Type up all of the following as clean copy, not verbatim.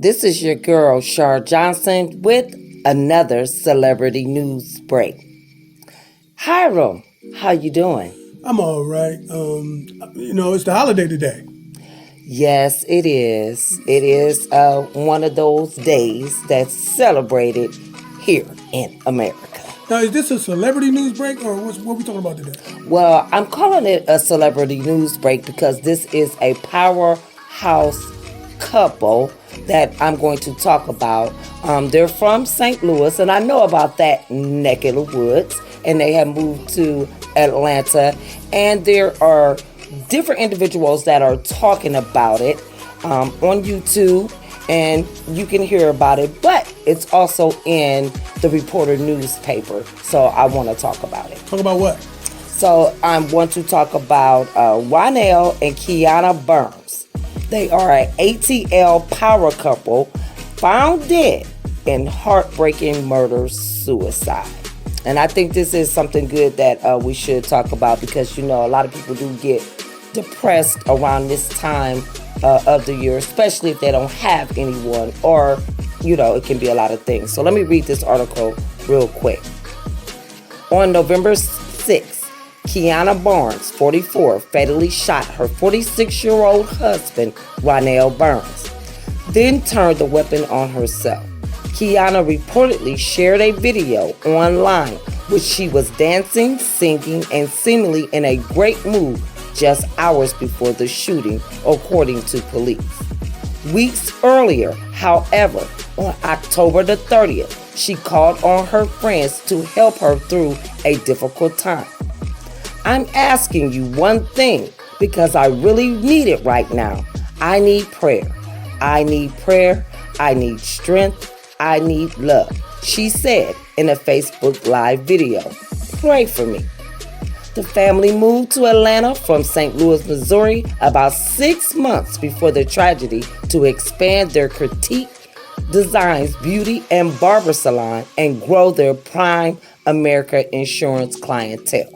This is your girl, Shar Johnson, with another celebrity news break. Hiram, how you doing? I'm all right. It's the holiday today. Yes, it is. It is one of those days that's celebrated here in America. Now, is this a celebrity news break or what we talking about today? Well, I'm calling it a celebrity news break because this is a powerhouse couple that I'm going to talk about. They're from St. Louis, and I know about that neck of the woods, and they have moved to Atlanta, and there are different individuals that are talking about it on YouTube, and you can hear about it, but it's also in the Reporter newspaper, so I want to talk about it. Talk about what? So I want to talk about Ronell and Kiana Burns. They are an ATL power couple found dead in heartbreaking murder-suicide. And I think this is something good that we should talk about because, a lot of people do get depressed around this time of the year, especially if they don't have anyone or, it can be a lot of things. So let me read this article real quick. On November 6th, Kiana Burns, 44, fatally shot her 46-year-old husband, Ronell Burns, then turned the weapon on herself. Kiana reportedly shared a video online which she was dancing, singing, and seemingly in a great mood just hours before the shooting, according to police. Weeks earlier, however, on October the 30th, she called on her friends to help her through a difficult time. I'm asking you one thing because I really need it right now. I need prayer. I need prayer. I need strength. I need love, she said in a Facebook Live video. Pray for me. The family moved to Atlanta from St. Louis, Missouri about 6 months before the tragedy to expand their Critique Designs beauty and barber salon and grow their Prime America insurance clientele.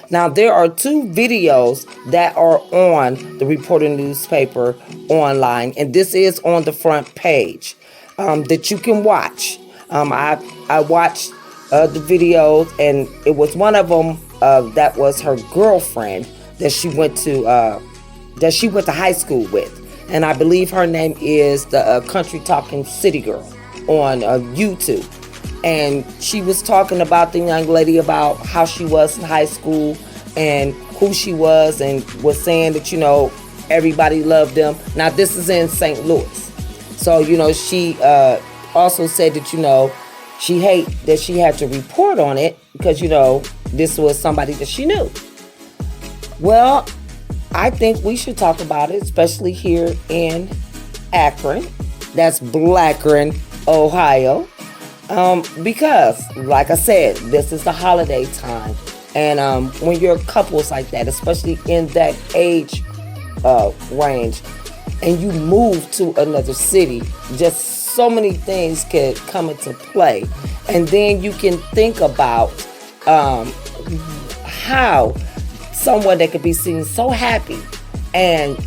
Now, there are 2 videos that are on the Reporter newspaper online, and this is on the front page that you can watch. I watched the videos, and it was one of them that was her girlfriend that she went to high school with, and I believe her name is the Country Talking City Girl on YouTube. And she was talking about the young lady, about how she was in high school and who she was, and was saying that, everybody loved them. Now, this is in St. Louis. So, she also said that, she hate that she had to report on it because, this was somebody that she knew. Well, I think we should talk about it, especially here in Akron. That's Blackron, Ohio. Because, like I said, this is the holiday time. And when you're couples like that, especially in that age range, and you move to another city, just so many things could come into play. And then you can think about how someone that could be seen so happy and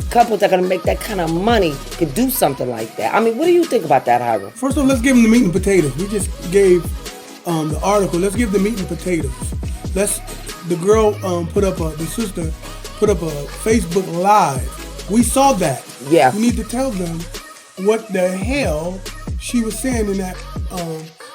couples that are going to make that kind of money could do something like that. I mean, what do you think about that, Hiram? First of all, let's give them the meat and potatoes. We just gave the article. Let's give the meat and potatoes. The sister put up a Facebook Live. We saw that. Yeah. We need to tell them what the hell she was saying in that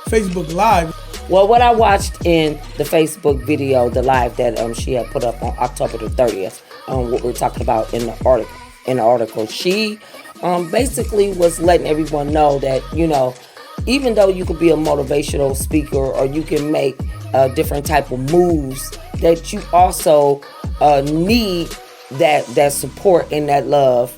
Facebook Live. Well, what I watched in the Facebook video, the live that she had put up on October the 30th, what we're talking about in the article, she basically was letting everyone know that, even though you could be a motivational speaker or you can make different type of moves, that you also need that support and that love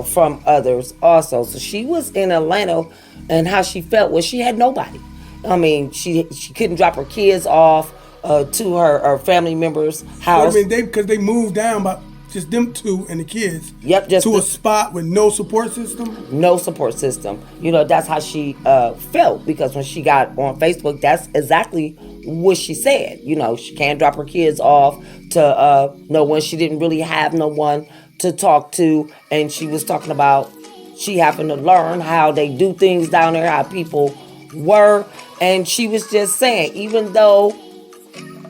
from others also. So she was in Atlanta, and how she felt was she had nobody. I mean, she couldn't drop her kids off to her family members' house. Well, I mean, because they moved down by just them 2 and the kids. Yep, to a spot with no support system. No support system. That's how she felt, because when she got on Facebook, that's exactly what she said. She can't drop her kids off to no one. She didn't really have no one to talk to, and she was talking about she happened to learn how they do things down there, how people were. And she was just saying, even though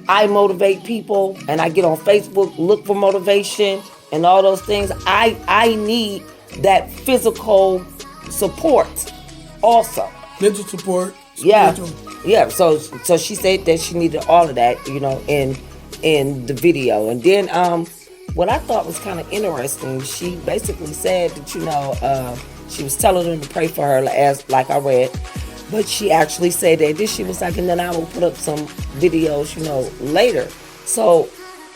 I motivate people and I get on Facebook, look for motivation and all those things, I need that physical support also. Mental support. Yeah. Spiritual. Yeah. So she said that she needed all of that, in the video. And then what I thought was kind of interesting, she basically said that, she was telling them to pray for her, as like I read. But she actually said that this, she was like, and then I will put up some videos, later. So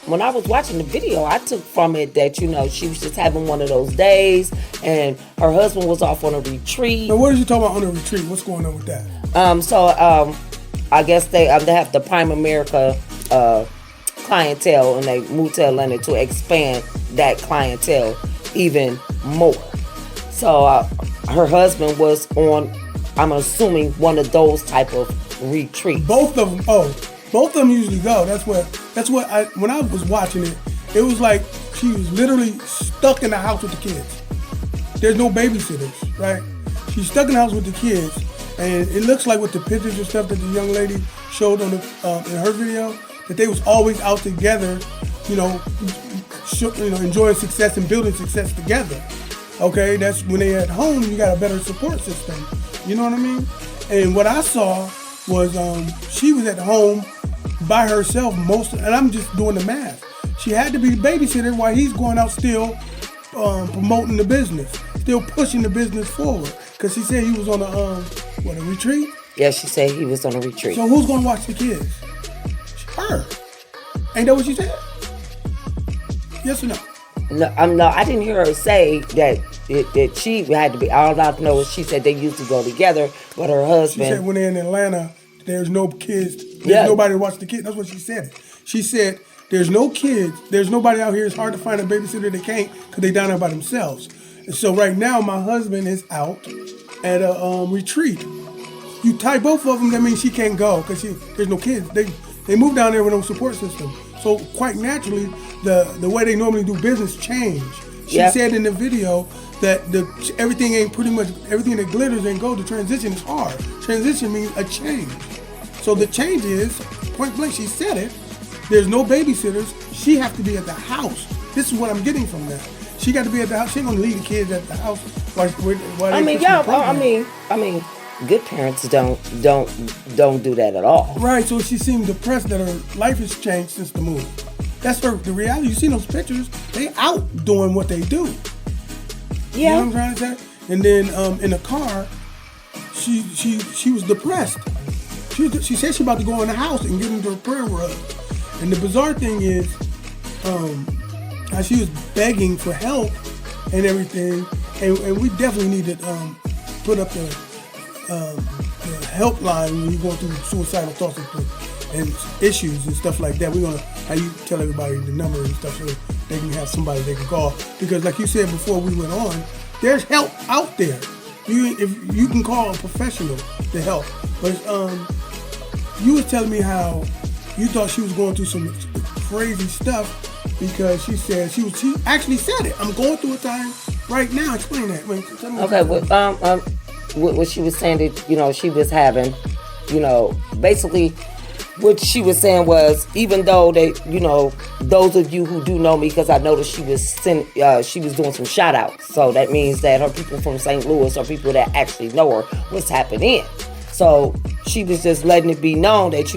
when I was watching the video, I took from it that, she was just having one of those days, and her husband was off on a retreat. Now, what are you talking about on a retreat? What's going on with that? I guess they have the Prime America clientele, and they moved to Atlanta to expand that clientele even more. So her husband was on, I'm assuming, one of those type of retreats. Both of them usually go. That's what when I was watching it, it was like she was literally stuck in the house with the kids. There's no babysitters, right? She's stuck in the house with the kids, and it looks like with the pictures and stuff that the young lady showed on in her video, that they was always out together, enjoying success and building success together. Okay, that's when they at home, you got a better support system. You know what I mean? And what I saw was she was at home by herself and I'm just doing the math. She had to be the babysitter while he's going out still promoting the business, still pushing the business forward. Because she said he was on a retreat? Yeah, she said he was on a retreat. So who's going to watch the kids? Her. Ain't that what she said? Yes or no? No, I didn't hear her say that she had to be. All I know is she said they used to go together, but her husband. She said when they're in Atlanta, there's no kids. There's nobody to watch the kids. That's what she said. She said there's no kids. There's nobody out here. It's hard to find a babysitter. They can't because they down there by themselves. And so right now, my husband is out at a retreat. You tie both of them, that means she can't go because there's no kids. They moved down there with no support system. So quite naturally, the way they normally do business changed. She said in the video that everything that glitters ain't gold. The transition is hard. Transition means a change. So the change is, point blank, she said it, there's no babysitters. She has to be at the house. This is what I'm getting from that. She got to be at the house. She ain't gonna leave the kids at the house while I mean, good parents don't do that at all. Right. So she seemed depressed that her life has changed since the move. That's the reality. You see those pictures? They out doing what they do. Yeah. You know what I'm trying to say? And then in the car, she was depressed. She said she about to go in the house and get into her prayer rug. And the bizarre thing is, how she was begging for help and everything. And we definitely need to put up the helpline when you're going through suicidal thoughts and issues and stuff like that. We're gonna how you tell everybody the number and stuff so they can have somebody they can call. Because like you said before we went on, there's help out there. If you can call a professional to help. But you was telling me how you thought she was going through some crazy stuff because she said she actually said it. I'm going through a time right now. Explain that. Tell me what she was saying that she was having, basically. What she was saying was, even though they, those of you who do know me, because I noticed she was doing some shout outs. So that means that her people from St. Louis are people that actually know her, what's happening. So she was just letting it be known that,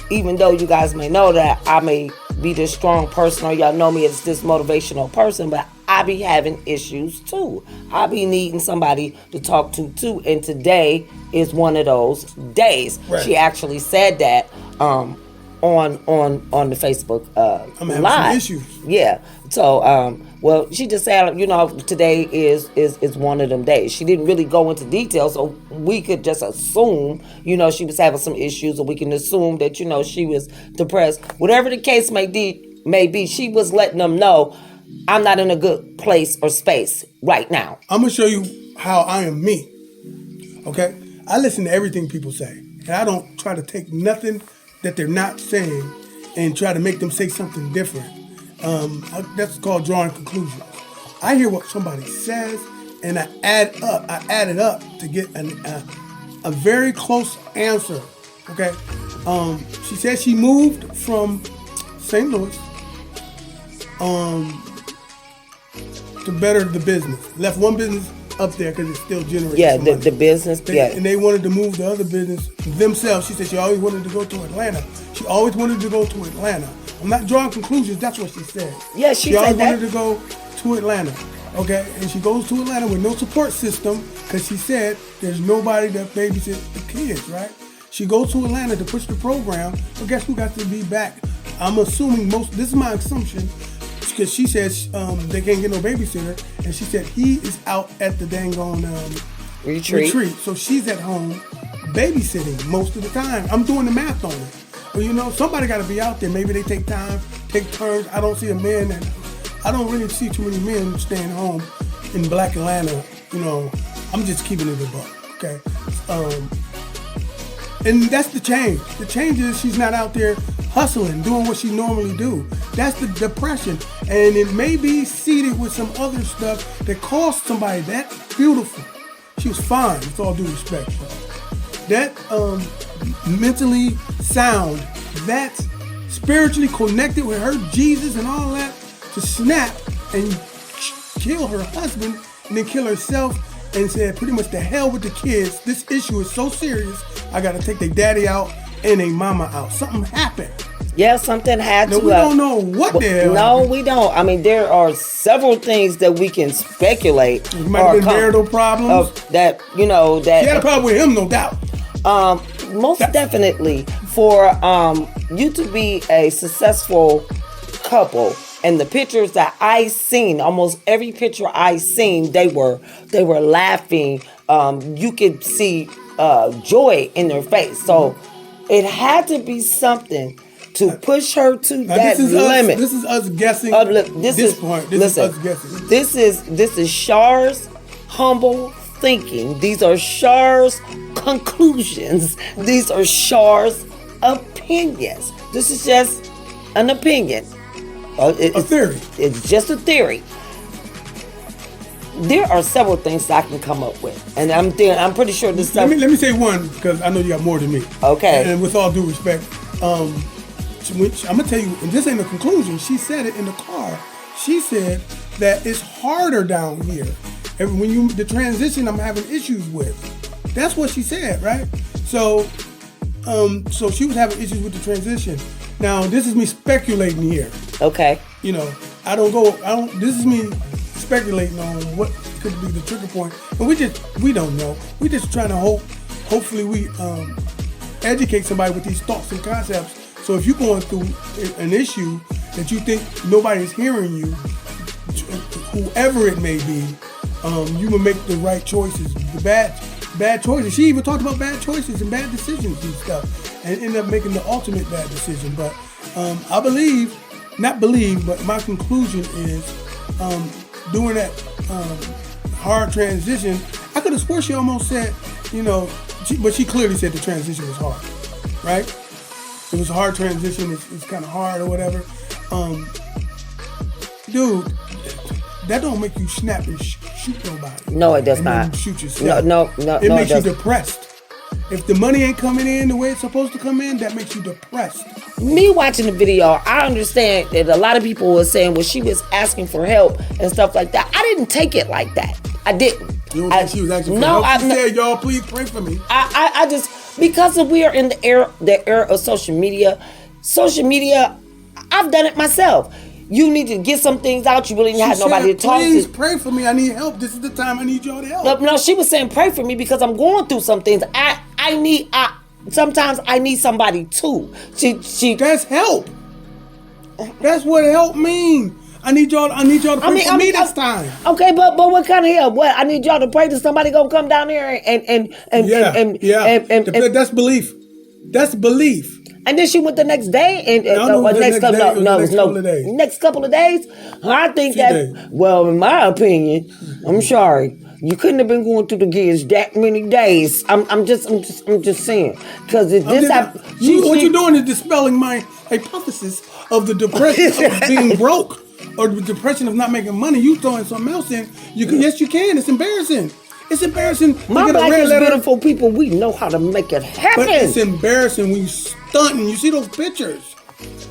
even though you guys may know that I may be this strong person or y'all know me as this motivational person, but I be having issues too. I be needing somebody to talk to too. And today is one of those days. Right. She actually said that on the Facebook I'm having live. some issues. Yeah. So she just said today is one of them days. She didn't really go into detail, so we could just assume she was having some issues, or we can assume that she was depressed. Whatever the case may be, she was letting them know, I'm not in a good place or space right now. I'm going to show you how I am me. Okay? I listen to everything people say. And I don't try to take nothing that they're not saying and try to make them say something different. That's called drawing conclusions. I hear what somebody says and I added up to get a very close answer. Okay, she said she moved from St. Louis to better the business. Left one business up there because it still generates money. the business. And they wanted to move the other business themselves. She said she always wanted to go to Atlanta. She always wanted to go to Atlanta. I'm not drawing conclusions. That's what she said. Yeah, she always said that. wanted to go to Atlanta. Okay, and she goes to Atlanta with no support system because she said there's nobody that babysits the kids, right? She goes to Atlanta to push the program, but guess who got to be back? I'm assuming this is my assumption, because she says they can't get no babysitter, and she said he is out at the dang on retreat. So she's at home babysitting most of the time. I'm doing the math on it. Well, somebody got to be out there. Maybe they take turns. I don't see a man I don't really see too many men staying home in Black Atlanta. I'm just keeping it a buck, okay? And that's the change. The change is she's not out there hustling, doing what she normally do. That's the depression. And it may be seeded with some other stuff that caused somebody that beautiful. She was fine, with all due respect. That mentally sound, that's spiritually connected with her Jesus and all that, to snap and kill her husband and then kill herself and said pretty much the hell with the kids. This issue is so serious, I gotta take their daddy out and their mama out. Something happened. Yeah, something had to. We don't know what the hell. No, we don't. I mean, there are several things that we can speculate. It might have been marital problems. That she had a problem with him, no doubt. Most definitely, for you to be a successful couple. And the pictures that I seen, almost every picture I seen, they were laughing. You could see joy in their face. So it had to be something to push her to that limit. This is us guessing. This is us guessing. This is Shar's humble thinking. These are Shar's conclusions. These are Shar's opinions. This is just an opinion. A theory. It's just a theory. There are several things that I can come up with, and I'm pretty sure this stuff. Let me say one, because I know you got more than me. Okay. And with all due respect, I'm gonna tell you, and this ain't a conclusion. She said it in the car. She said that it's harder down here. And the transition, I'm having issues with. That's what she said, right? So she was having issues with the transition. Now, this is me speculating here. Okay. This is me speculating on what could be the trigger point. And we don't know. We just trying to hopefully we educate somebody with these thoughts and concepts. So if you're going through an issue that you think nobody's hearing you, whoever it may be, you will make the right choices. The bad choices. She even talked about bad choices and bad decisions and stuff, and ended up making the ultimate bad decision. But but my conclusion is doing that hard transition. I could have swore she almost said, but she clearly said the transition was hard, right? It was a hard transition. It's kind of hard or whatever. Dude, that don't make you snap and shoot nobody. No, it does not. Shoot yourself. No. It makes you depressed. If the money ain't coming in the way it's supposed to come in, that makes you depressed. Me watching the video, I understand that a lot of people were saying, well, she was asking for help and stuff like that. I didn't take it like that. I didn't. You don't think she was asking for help? She said, y'all, please pray for me. I just, because we are in the era of social media, I've done it myself. You need to get some things out. You really didn't have nobody to talk to. Please pray for me. I need help. This is the time I need y'all to help. No, she was saying pray for me because I'm going through some things. Sometimes I need somebody too. That's help. That's what help means. I need y'all to pray for me this time. Okay, but what kind of help? What? I need y'all to pray that somebody gonna come down here and that's belief. That's belief. And then she went the next day, next couple of days. I think well, in my opinion, I'm sorry, you couldn't have been going through the kids that many days. I'm just saying, because what you're doing is dispelling my hypothesis of the depression of being broke. or the depression of not making money, you throwing something else in. Yes, you can. It's embarrassing. It's embarrassing. My Black is Beautiful people, we know how to make it happen. But it's embarrassing when you stunting. You see those pictures.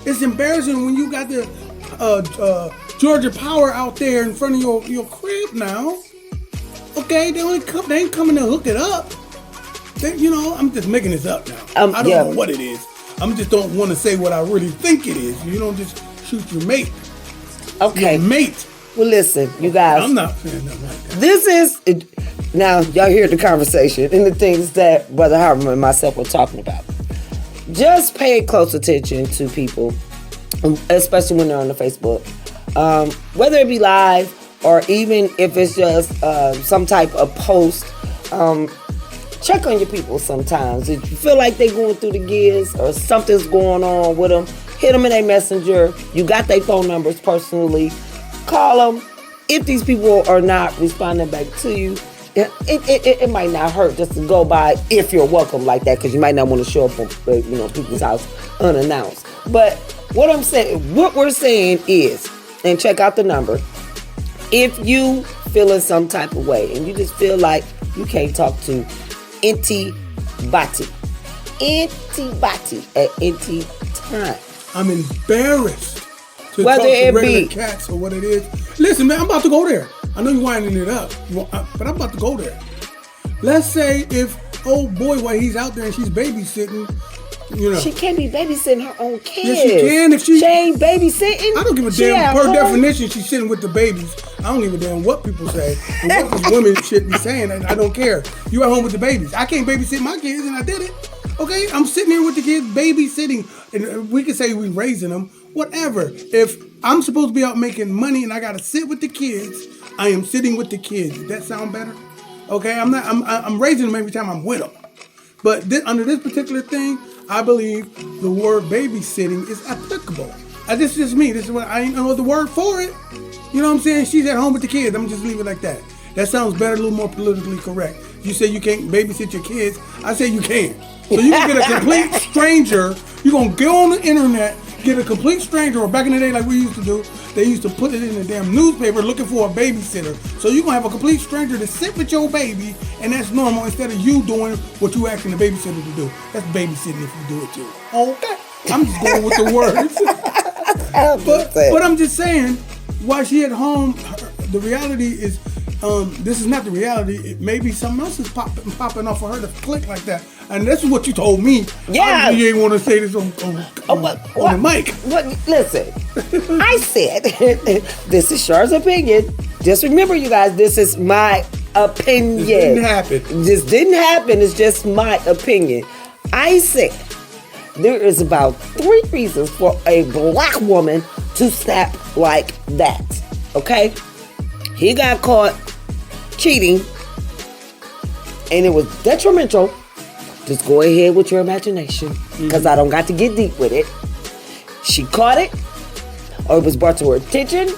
It's embarrassing when you got the Georgia Power out there in front of your crib now. Okay, they ain't coming to hook it up. I'm just making this up now. I don't know what it is. I just don't want to say what I really think it is. You don't just shoot your mate. Okay. Your mate. Well, listen, you guys. I'm not saying nothing like that. This is, now, y'all hear the conversation and the things that Brother Harmon and myself were talking about. Just pay close attention to people, especially when they're on the Facebook. Whether it be live or even if it's just some type of post, check on your people sometimes. If you feel like they're going through the gears or something's going on with them, hit them in a messenger. You got their phone numbers personally. Call them. If these people are not responding back to you, it might not hurt just to go by if you're welcome like that, because you might not want to show up on people's house unannounced. But what we're saying is, and check out the number, if you feel in some type of way and you just feel like you can't talk to Auntie Bati at any time. I'm embarrassed to Whether talk to it regular be cats or what it is. Listen, man, I'm about to go there. I know you're winding it up, but I'm about to go there. Let's say if, oh boy, while he's out there and she's babysitting, she can't be babysitting her own kids. Yes, she can. If she ain't babysitting. I don't give a damn. Per definition, she's sitting with the babies. I don't give a damn what people say and what these women should be saying. I don't care. You at home with the babies. I can't babysit my kids, and I did it. Okay, I'm sitting here with the kids babysitting, and we can say we raising them. Whatever. If I'm supposed to be out making money and I gotta sit with the kids, I am sitting with the kids. Does that sound better? Okay, I'm raising them every time I'm with them. But under this particular thing, I believe the word babysitting is applicable. This is just me. This is what I ain't know the word for it. You know what I'm saying? She's at home with the kids. I'm just leave it like that. That sounds better, a little more politically correct. You say you can't babysit your kids. I say you can. So you can get a complete stranger. You're gonna go on the internet, get a complete stranger, or back in the day like we used to do, they used to put it in the damn newspaper looking for a babysitter. So you're going to have a complete stranger to sit with your baby, and that's normal, instead of you doing what you asking the babysitter to do. That's babysitting if you do it too. Okay. I'm just going with the words. but I'm just saying, while she at home, the reality is, this is not the reality. It maybe something else is popping off for her to click like that. And this is what you told me. Yeah. You ain't want to say this on the mic. But listen, I said, this is Char's opinion. Just remember, you guys, this is my opinion. This didn't happen. This didn't happen. It's just my opinion. I said, there is about 3 reasons for a black woman to snap like that. Okay? He got caught cheating, and it was detrimental. Just go ahead with your imagination, because I don't got to get deep with it. She caught it, or it was brought to her attention,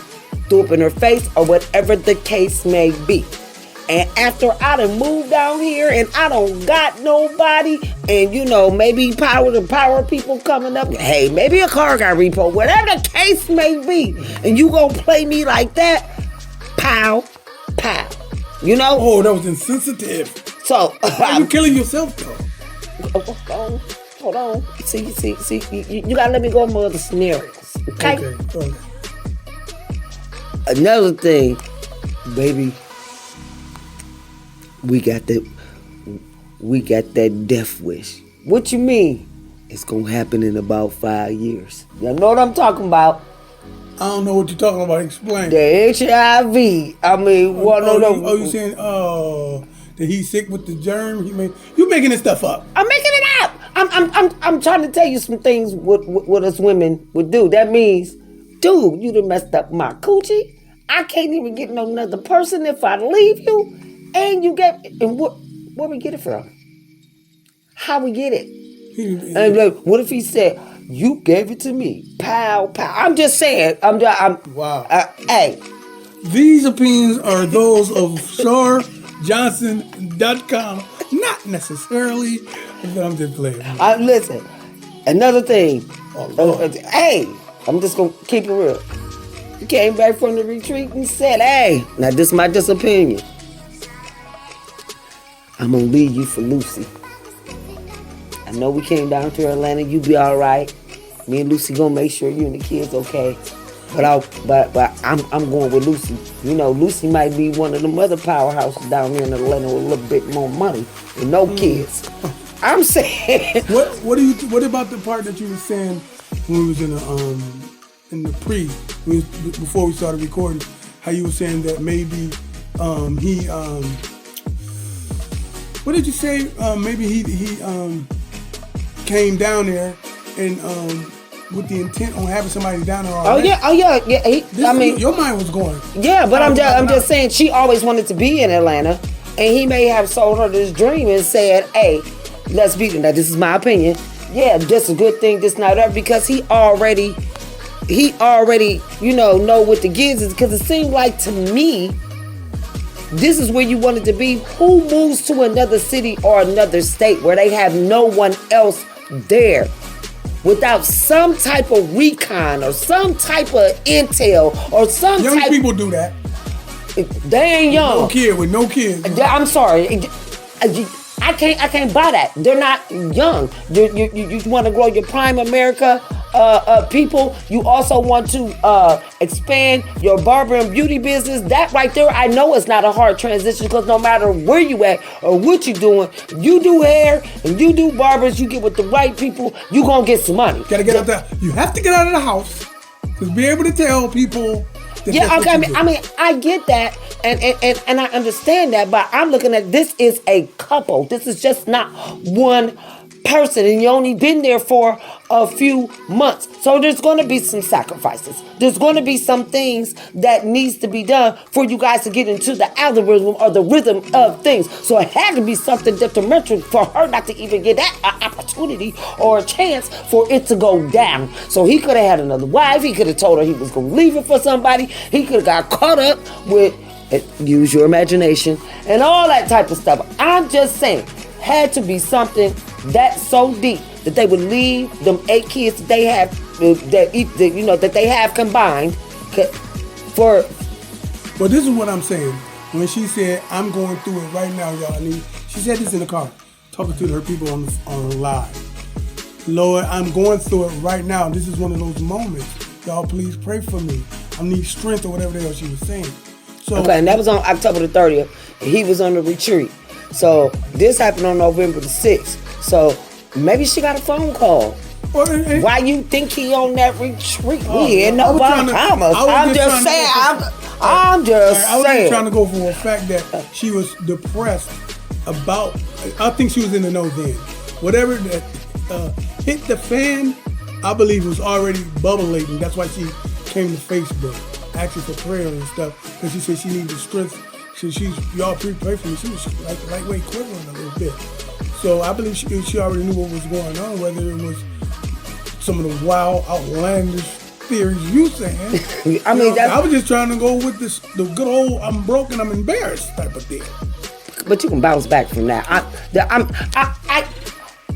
threw up in her face, or whatever the case may be. And after I done moved down here and I don't got nobody, and maybe power people coming up, hey, maybe a car got repo, whatever the case may be, and you gonna play me like that, pow, pow. Oh, that was insensitive. So why are you killing yourself though? Hold on. See, you gotta let me go over other scenarios. Okay. Another thing, baby, we got that death wish. What you mean? It's gonna happen in about 5 years. Y'all know what I'm talking about? I don't know what you're talking about. Explain. The HIV. I mean, you saying that he's sick with the germ? You making this stuff up? I'm making it up. I'm trying to tell you some things what us women would do. That means, dude, you done messed up my coochie. I can't even get no another person if I leave you. And you get, and where we get it from? How we get it? And like, what if he said, you gave it to me, pow, pow. I'm just saying. Wow. Hey. These opinions are those of SharJohnson.com. Not necessarily, but I'm just playing. Listen, another thing. Hey, I'm just going to keep it real. He came back from the retreat and said, hey, now this is my disopinion. I'm going to leave you for Lucy. I know we came down to Atlanta. You be all right. Me and Lucy going to make sure you and the kids okay. But I'm going with Lucy. You know, Lucy might be one of them other powerhouses down here in Atlanta with a little bit more money and no kids. I'm saying. What about the part that you were saying when we was before we started recording? How you were saying that maybe he what did you say? Maybe he came down there and with the intent on having somebody down there already. Oh yeah. Your mind was going. Yeah, but I'm just saying she always wanted to be in Atlanta, and he may have sold her this dream and said, "Hey, let's be there." Now, this is my opinion. Yeah, this is a good thing. This not that because he already, know what the gives is. Because it seemed like to me, this is where you wanted to be. Who moves to another city or another state where they have no one else there? Without some type of recon or some type of intel or some young people do that. They ain't young. With no kids. I'm sorry. I can't buy that. They're not young. You want to grow your prime America people. You also want to expand your barber and beauty business. That right there, I know it's not a hard transition because no matter where you at or what you doing, you do hair and you do barbers, you get with the right people, you gonna get some money. Gotta get out there. You have to get out of the house to be able to tell people. Yeah, okay. I mean, I get that, and I understand that, but I'm looking at this is a couple. This is just not one person, and you only been there for a few months. So there's going to be some sacrifices. There's going to be some things that needs to be done for you guys to get into the algorithm or the rhythm of things. So it had to be something detrimental for her not to even get that opportunity or a chance for it to go down. So he could have had another wife. He could have told her he was going to leave it for somebody. He could have got caught up with, use your imagination, and all that type of stuff. I'm just saying, had to be something that's so deep that they would leave them 8 kids that they have that they have combined for. Well, this is what I'm saying. When she said, "I'm going through it right now, y'all," she said this in the car, talking to her people on live. Lord, I'm going through it right now. This is one of those moments. Y'all, please pray for me. I need strength or whatever the hell she was saying. So okay, and that was on October the 30th. And he was on the retreat. So this happened on November the 6th. So maybe she got a phone call. Why you think he on that retreat? We in no Bahamas. I'm just saying. I was trying to go for a fact that she was depressed about. I think she was in the know then. Whatever that hit the fan, I believe it was already bubbling. That's why she came to Facebook asking for prayer and stuff. Because she said she needed strength. So y'all pray for me. She was like lightweight quivering a little bit. So I believe she already knew what was going on, whether it was some of the wild, outlandish theories you saying. I was just trying to go with the good old "I'm broken, I'm embarrassed" type of thing. But you can bounce back from that.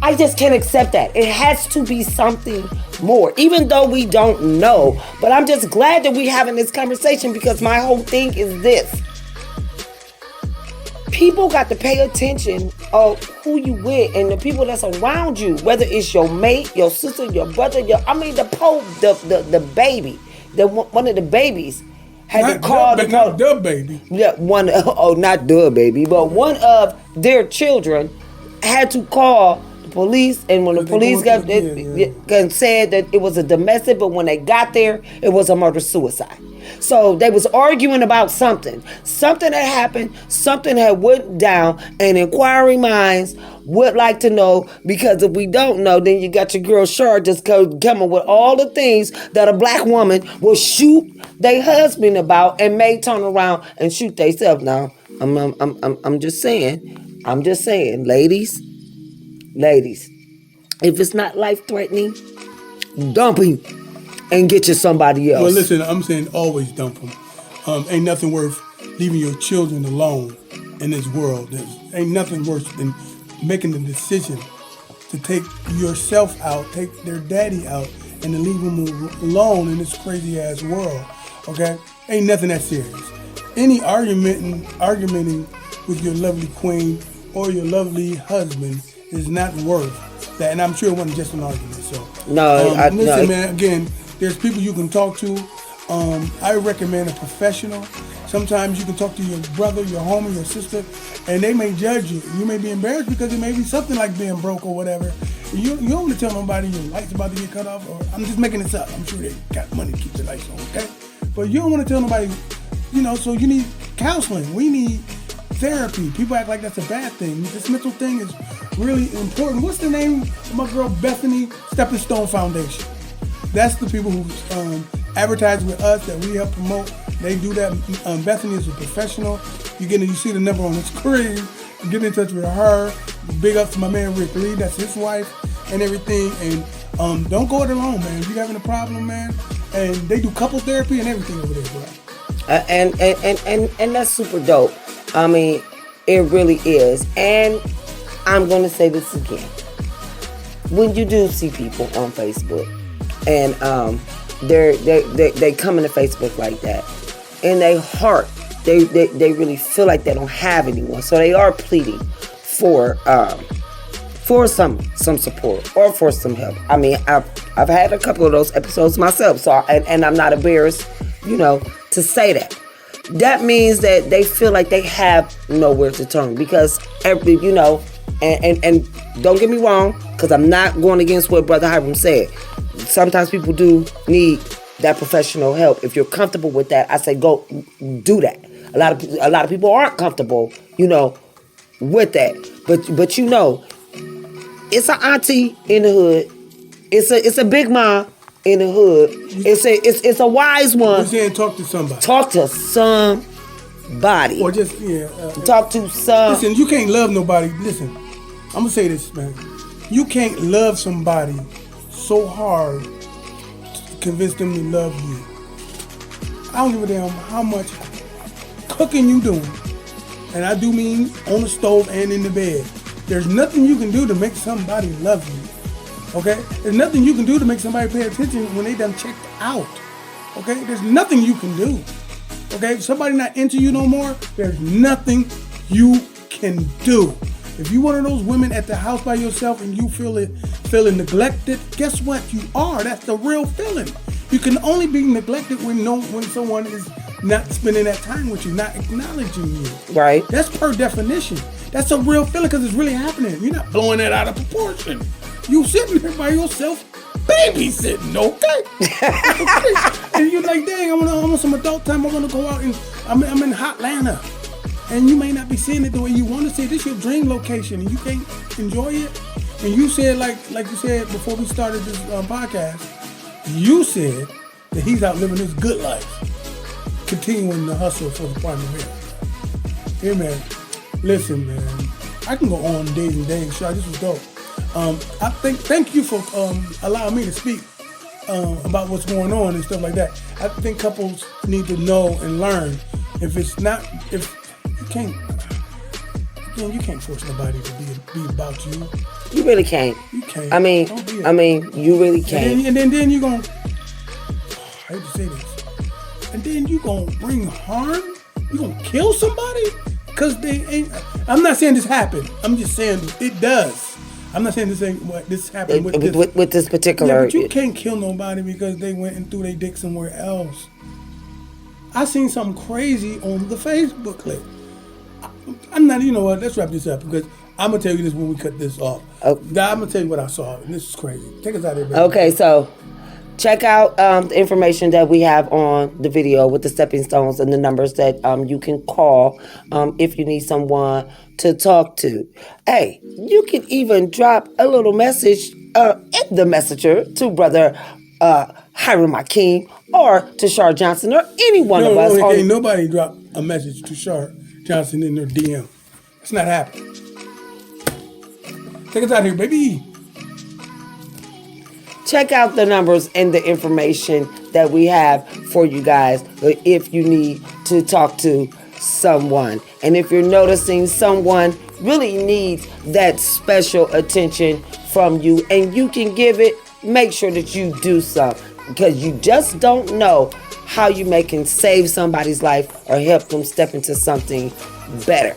I just can't accept that. It has to be something more, even though we don't know. But I'm just glad that we're having this conversation because my whole thing is this. People got to pay attention of who you with and the people that's around you, whether it's your mate, your sister, your brother, the baby, one of the babies had to call not the baby. Yeah, not the baby, but one of their children had to call the police, and when the police said that it was a domestic, but when they got there, it was a murder-suicide. So they was arguing about something that happened, something had went down, and inquiring minds would like to know, because if we don't know, then you got your girl Shar just coming with all the things that a black woman will shoot their husband about and may turn around and shoot themselves. Now, I'm just saying, ladies, if it's not life-threatening, dump him and get you somebody else. Well, listen, I'm saying always dump them. Ain't nothing worth leaving your children alone in this world. Ain't nothing worse than making the decision to take yourself out, take their daddy out, and to leave them alone in this crazy-ass world. Okay? Ain't nothing that serious. Any argumenting with your lovely queen or your lovely husband is not worth that. And I'm sure it wasn't just an argument. So No, listen, man. Again, there's people you can talk to. I recommend a professional. Sometimes you can talk to your brother, your homie, your sister, and they may judge you. You may be embarrassed because it may be something like being broke or whatever. You don't want to tell nobody your lights about to get cut off. Or I'm just making this up. I'm sure they got money to keep the lights on, okay? But you don't want to tell nobody, so you need counseling. We need therapy. People act like that's a bad thing. This mental thing is really important. What's the name of my girl Bethany? Stepping Stone Foundation. That's the people who advertise with us that we help promote. They do that. Bethany is a professional. You see the number on the screen. Get in touch with her. Big up to my man Rick Lee. That's his wife and everything. And don't go it alone, man. If you're having a problem, man, and they do couple therapy and everything over there, bro. And that's super dope. I mean, it really is. And I'm going to say this again. When you do see people on Facebook and they come into Facebook like that, in their heart, they really feel like they don't have anyone, so they are pleading for some support or for some help. I mean, I've had a couple of those episodes myself, so and I'm not embarrassed, to say that. That means that they feel like they have nowhere to turn because and don't get me wrong, because I'm not going against what Brother Hiram said. Sometimes people do need that professional help. If you're comfortable with that, I say go do that. A lot of people aren't comfortable, with that. But it's an auntie in the hood. It's a big mom in the hood. It's a wise one. You're saying talk to somebody. Talk to somebody. Or just talk to some. Listen, you can't love nobody. Listen, I'm gonna say this, man. You can't love somebody so hard to convince them to love you. I don't give a damn how much cooking you doing, and I do mean on the stove and in the bed. There's nothing you can do to make somebody love you. Okay? There's nothing you can do to make somebody pay attention when they done checked out. Okay? There's nothing you can do. Okay? If somebody not into you no more, there's nothing you can do. If you one of those women at the house by yourself and you feeling neglected, guess what? You are. That's the real feeling. You can only be neglected when someone is not spending that time with you, not acknowledging you. Right. That's per definition. That's a real feeling because it's really happening. You're not blowing that out of proportion. You sitting there by yourself, babysitting, okay? And you're like, dang, I want some adult time. I want to go out and I'm in Hotlanta. And you may not be seeing it the way you want to see it. This is your dream location and you can't enjoy it. And you said, like you said before we started this podcast, you said that he's out living his good life, continuing the hustle for the primary. Hey, man, listen, man, I can go on days and days. Sure, this was dope. Thank you for allowing me to speak about what's going on and stuff like that. I think couples need to know and learn. If you can't force nobody to be about you. You really can't. You can't. I mean, you really can't. And then you're going, I hate to say this, and then you're going to bring harm? You're going to kill somebody? Because they ain't, I'm not saying this happened. I'm just saying it does. I'm not saying this happened with this particular. Yeah, but you can't kill nobody because they went and threw their dick somewhere else. I seen something crazy on the Facebook clip. I'm not, you know what, let's wrap this up because I'm going to tell you this when we cut this off. Okay. I'm going to tell you what I saw, and this is crazy. Take us out of here, baby. Okay, so check out the information that we have on the video with the stepping stones and the numbers that you can call if you need someone to talk to. Hey, you can even drop a little message in the messenger to Brother Hiram Akeem or to Shar Johnson or any one of us. Ain't nobody drop a message to Shar Johnson in their DM. It's not happening. Take us out here, baby. Check out the numbers and the information that we have for you guys if you need to talk to someone. And if you're noticing someone really needs that special attention from you and you can give it, make sure that you do something because you just don't know how you can save somebody's life or help them step into something better.